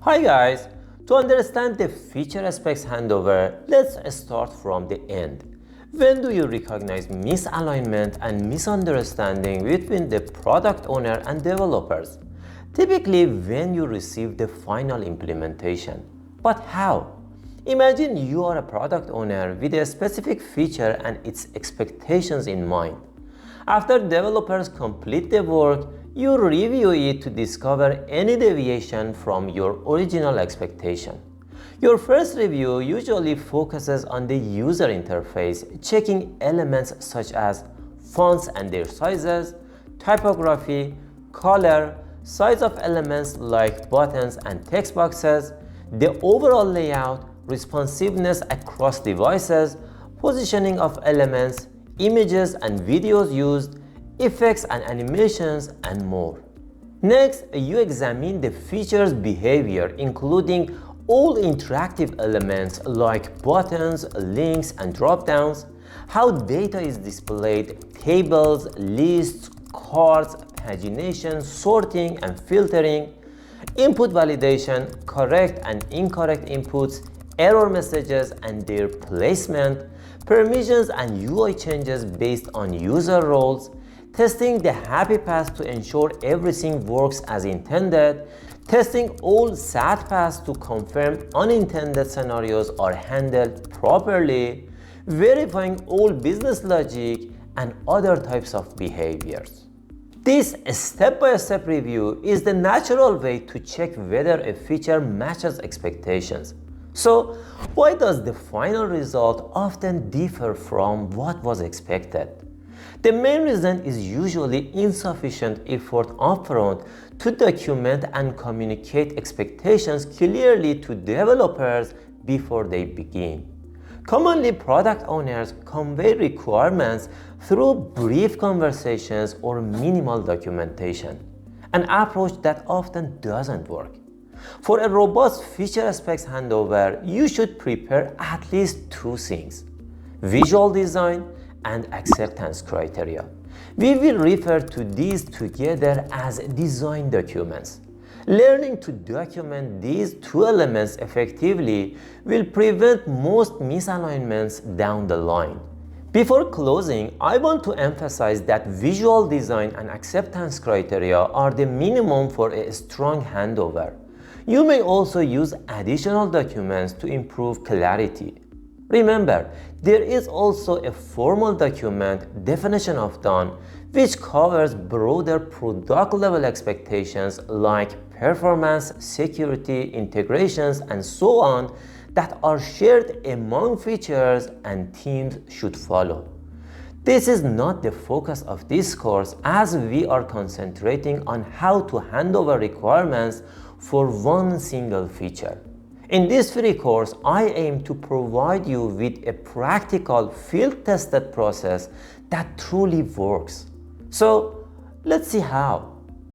Hi guys! To understand the feature aspects handover, let's start from the end. When do you recognize misalignment and misunderstanding between the product owner and developers? Typically when you receive the final implementation. But how? Imagine you are a product owner with a specific feature and its expectations in mind. After developers complete the work, you review it to discover any deviation from your original expectation. Your first review usually focuses on the user interface, checking elements such as fonts and their sizes, typography, color, size of elements like buttons and text boxes, the overall layout, responsiveness across devices, positioning of elements, images and videos used, effects and animations, and more. Next, you examine the feature's behavior, including all interactive elements like buttons, links, and drop-downs, how data is displayed, tables, lists, cards, pagination, sorting, and filtering, input validation, correct and incorrect inputs, error messages and their placement, permissions and UI changes based on user roles, testing the happy path to ensure everything works as intended, testing all sad paths to confirm unintended scenarios are handled properly, verifying all business logic, and other types of behaviors. This step-by-step review is the natural way to check whether a feature matches expectations. So, why does the final result often differ from what was expected? The main reason is usually insufficient effort upfront to document and communicate expectations clearly to developers before they begin. Commonly, product owners convey requirements through brief conversations or minimal documentation, an approach that often doesn't work. For a robust feature aspects handover, you should prepare at least two things: visual design and acceptance criteria. We will refer to these together as design documents. Learning to document these two elements effectively will prevent most misalignments down the line. Before closing, I want to emphasize that visual design and acceptance criteria are the minimum for a strong handover. You may also use additional documents to improve clarity. Remember, there is also a formal document, definition of done, which covers broader product-level expectations like performance, security, integrations, and so on that are shared among features and teams should follow. This is not the focus of this course, as we are concentrating on how to hand over requirements for one single feature. In this free course, I aim to provide you with a practical, field-tested process that truly works. So, let's see how.